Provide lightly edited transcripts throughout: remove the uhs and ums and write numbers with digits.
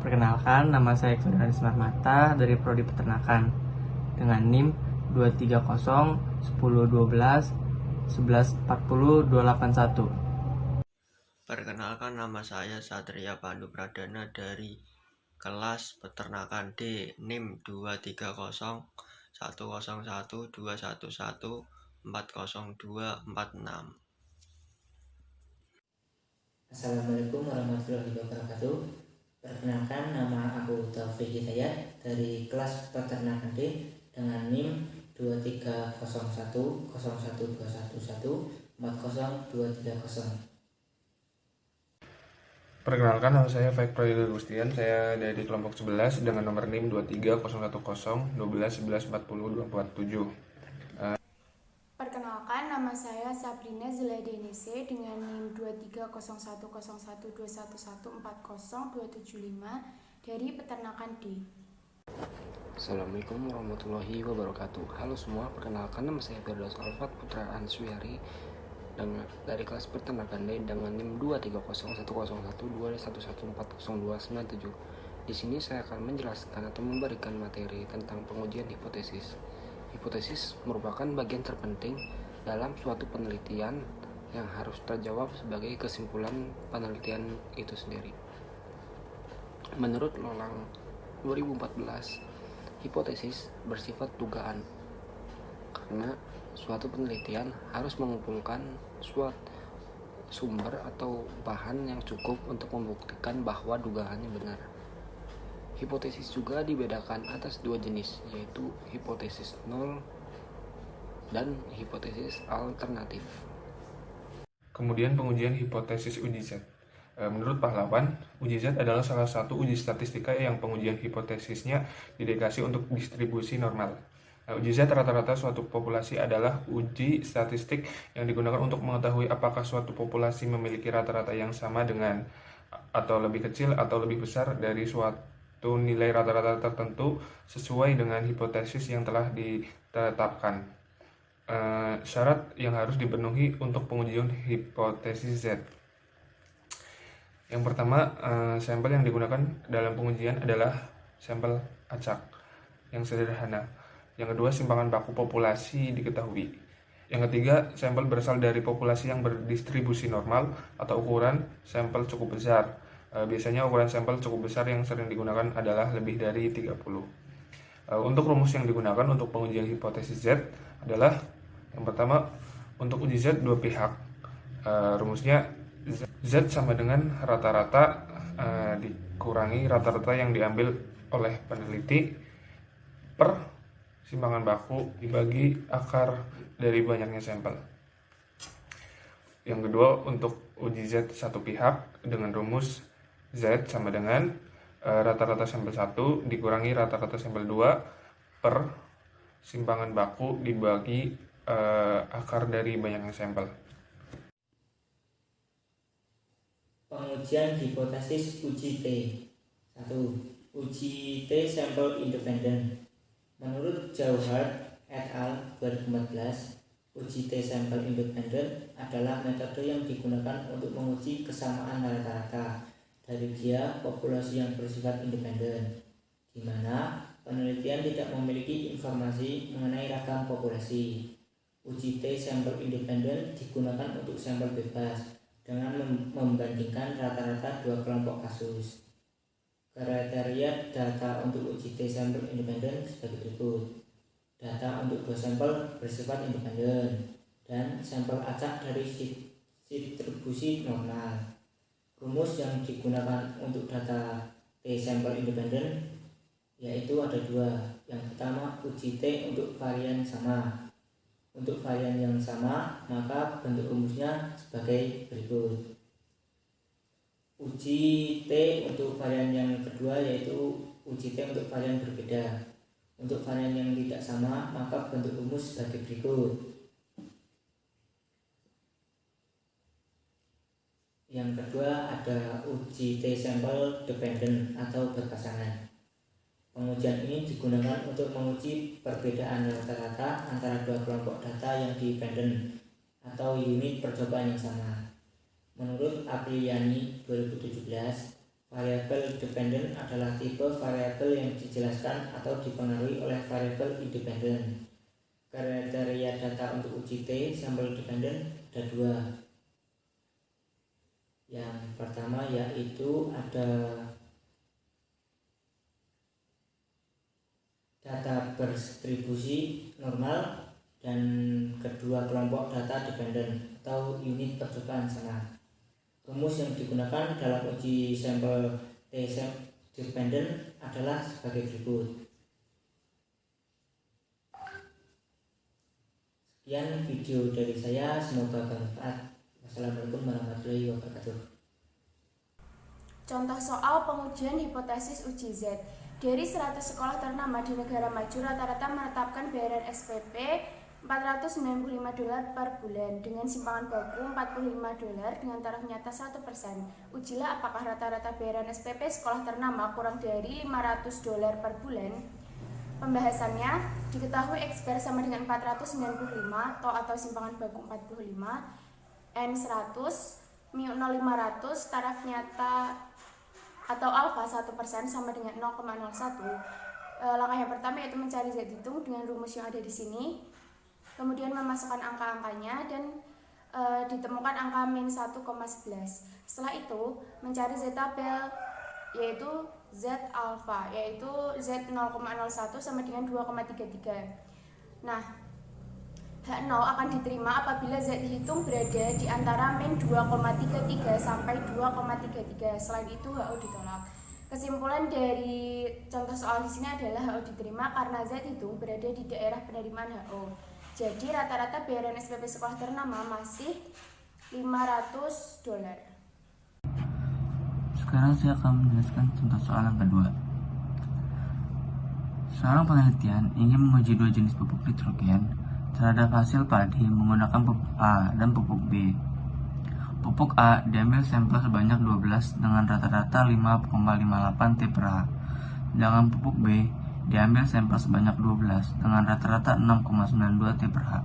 Perkenalkan, nama saya Kurniawan Marmata dari Prodi Peternakan dengan NIM 230 10 12 11 40 281. Perkenalkan, nama saya Satria Pandu Pradana dari kelas Peternakan D, NIM 230 101 211 40246. Assalamualaikum warahmatullahi wabarakatuh. Perkenalkan, nama aku Taufik Hidayat dari kelas Peternakan D dengan NIM 2301 01211 40230. Perkenalkan, nama saya Faik Pradila Gustian. Saya dari kelompok 11 dengan nomor NIM 23010 12 11 40 247. Perkenalkan, nama saya Sabrina Zulaidenise dengan NIM 23010121140 dari Peternakan D. Assalamualaikum warahmatullahi wabarakatuh. Halo semua, perkenalkan nama saya Firdaus Alfat Putra Ansuyari dari kelas Peternakan D dengan NIM 230101211402997. Di sini saya akan menjelaskan atau memberikan materi tentang pengujian hipotesis. Hipotesis merupakan bagian terpenting dalam suatu penelitian yang harus terjawab sebagai kesimpulan penelitian itu sendiri. Menurut Lolang 2014, hipotesis bersifat dugaan karena suatu penelitian harus mengumpulkan suatu sumber atau bahan yang cukup untuk membuktikan bahwa dugaannya benar. Hipotesis juga dibedakan atas dua jenis, yaitu hipotesis nol dan hipotesis alternatif. Kemudian pengujian hipotesis uji Z. Menurut Pahlawan, uji Z adalah salah satu uji statistika yang pengujian hipotesisnya didedikasi untuk distribusi normal. Uji Z rata-rata suatu populasi adalah uji statistik yang digunakan untuk mengetahui apakah suatu populasi memiliki rata-rata yang sama dengan atau lebih kecil atau lebih besar dari suatu nilai rata-rata tertentu sesuai dengan hipotesis yang telah ditetapkan. Syarat yang harus dipenuhi untuk pengujian hipotesis Z. Yang pertama, sampel yang digunakan dalam pengujian adalah sampel acak yang sederhana. Yang kedua, simpangan baku populasi diketahui. Yang ketiga, sampel berasal dari populasi yang berdistribusi normal atau ukuran sampel cukup besar. Biasanya ukuran sampel cukup besar yang sering digunakan adalah lebih dari 30. Untuk rumus yang digunakan untuk pengujian hipotesis Z adalah yang pertama, untuk uji Z dua pihak. Rumusnya Z sama dengan rata-rata dikurangi rata-rata yang diambil oleh peneliti per simpangan baku dibagi akar dari banyaknya sampel. Yang kedua, untuk uji Z satu pihak dengan rumus Z sama dengan rata-rata sampel 1 dikurangi rata-rata sampel 2 per simpangan baku dibagi akar dari banyaknya sampel. Pengujian hipotesis uji T. 1. Uji T sampel independen. Menurut Jauhart et al. 2014, uji T sampel independen adalah metode yang digunakan untuk menguji kesamaan rata-rata dari dia populasi yang bersifat independen, di mana penelitian tidak memiliki informasi mengenai ragam populasi. Uji T sampel independen digunakan untuk sampel bebas dengan membandingkan rata-rata dua kelompok kasus. Kriteria data untuk uji T sampel independen sebagai berikut. Data untuk dua sampel bersifat independen dan sampel acak dari distribusi normal. Rumus yang digunakan untuk data T sampel independen yaitu ada dua. Yang pertama, uji T untuk varian sama. Untuk varian yang sama, maka bentuk rumusnya sebagai berikut. Uji T untuk varian yang kedua yaitu uji T untuk varian berbeda. Untuk varian yang tidak sama, maka bentuk rumus sebagai berikut. Yang kedua ada uji T sampel dependent atau berpasangan. Pengujian ini digunakan untuk menguji perbedaan rata-rata antara dua kelompok data yang dependent atau unit percobaan yang sama. Menurut Apriliani 2017, Variabel dependen adalah tipe variabel yang dijelaskan atau dipengaruhi oleh variabel independen. Kriteria data untuk uji T sampel independen ada dua. Yang pertama yaitu ada data berdistribusi normal dan kedua kelompok data dependen atau unit percobaan sama. Rumus yang digunakan dalam uji sampel T dependen adalah sebagai berikut. Sekian video dari saya, semoga bermanfaat. Wassalamualaikum warahmatullahi wabarakatuh. Contoh soal pengujian hipotesis uji Z. Dari 100 sekolah ternama di negara maju, rata-rata menetapkan bayaran SPP $495 per bulan dengan simpangan baku $45 dengan taraf nyata 1%. Ujilah apakah rata-rata bayaran SPP sekolah ternama kurang dari $500 per bulan. Pembahasannya, diketahui X bar sama dengan 495 atau simpangan baku 45, N 100, mu 0500, taraf nyata atau alfa 1% sama dengan 0,01. Langkah yang pertama yaitu mencari Z hitung dengan rumus yang ada di sini. Kemudian memasukkan angka-angkanya dan ditemukan angka min 1,11. Setelah itu mencari Z tabel yaitu Z alfa, yaitu Z 0,01 sama dengan 2,33. Nah, H0 akan diterima apabila Z dihitung berada di antara min 2,33 sampai 2,33. Selain itu HO ditolak. Kesimpulan dari contoh soal di sini adalah HO diterima karena Z hitung berada di daerah penerimaan HO. Jadi rata-rata bayaran SPP sekolah ternama masih $500. Sekarang saya akan menjelaskan contoh soal yang kedua. Seorang penelitian ingin menguji dua jenis pupuk nitrogen terhadap hasil padi menggunakan pupuk A dan pupuk B. Pupuk A diambil sampel sebanyak 12 dengan rata-rata 5,58 T per A. Sedangkan pupuk B diambil sampel sebanyak 12 dengan rata-rata 6,92 T per A.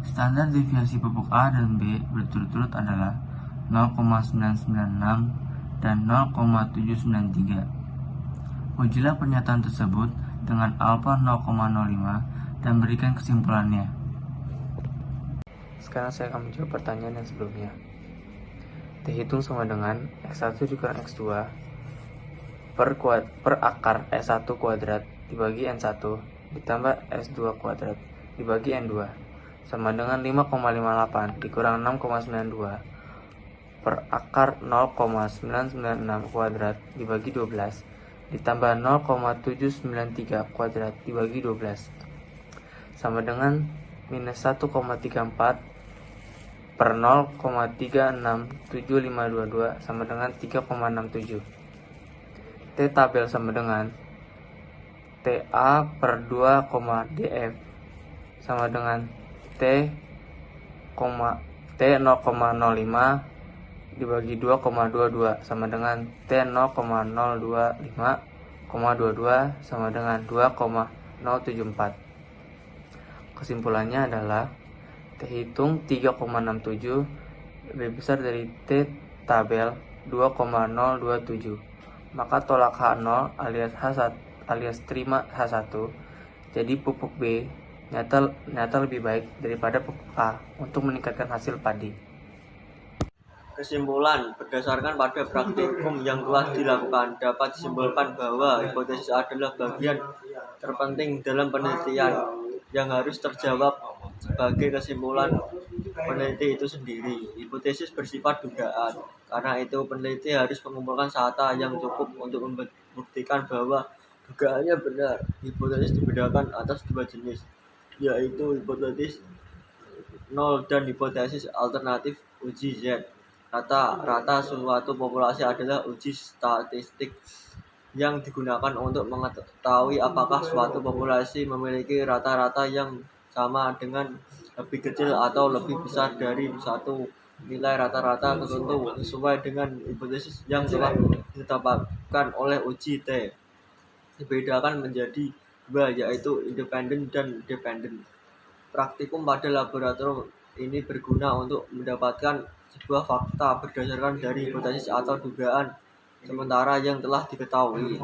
Standar deviasi pupuk A dan B berturut-turut adalah 0,996 dan 0,793. Ujilah pernyataan tersebut dengan alfa 0,05 dan berikan kesimpulannya. Sekarang saya akan menjawab pertanyaan yang sebelumnya. T hitung sama dengan X1 dikurang X2 per akar S1 kuadrat dibagi N1 ditambah S2 kuadrat dibagi N2 sama dengan 5,58 dikurang 6,92 per akar 0,996 kuadrat dibagi 12 ditambah 0,793 kuadrat dibagi 12 sama dengan minus 1,34 per 0,367522 sama dengan 3,67. T tabel sama dengan TA per 2, df sama dengan T 0,05 dibagi 2,22 sama dengan T 0,025,22 sama dengan 2,074. Kesimpulannya adalah T hitung 3,67 lebih besar dari T tabel 2,027. Maka tolak H0 alias terima H1. Jadi pupuk B nyata lebih baik daripada pupuk A untuk meningkatkan hasil padi. Kesimpulan, berdasarkan pada praktikum yang telah dilakukan, dapat disimpulkan bahwa hipotesis adalah bagian terpenting dalam penelitian yang harus terjawab sebagai kesimpulan peneliti itu sendiri. Hipotesis bersifat dugaan, karena itu peneliti harus mengumpulkan data yang cukup untuk membuktikan bahwa dugaannya benar. Hipotesis dibedakan atas dua jenis, yaitu hipotesis nol dan hipotesis alternatif uji Z. Rata-rata suatu populasi adalah uji statistik yang digunakan untuk mengetahui apakah suatu populasi memiliki rata-rata yang sama dengan lebih kecil atau lebih besar dari satu nilai rata-rata tertentu sesuai dengan hipotesis yang telah ditetapkan oleh uji T. Dibedakan menjadi dua, yaitu independen dan dependen. Praktikum pada laboratorium ini berguna untuk mendapatkan sebuah fakta berdasarkan dari hipotesis atau dugaan sementara yang telah diketahui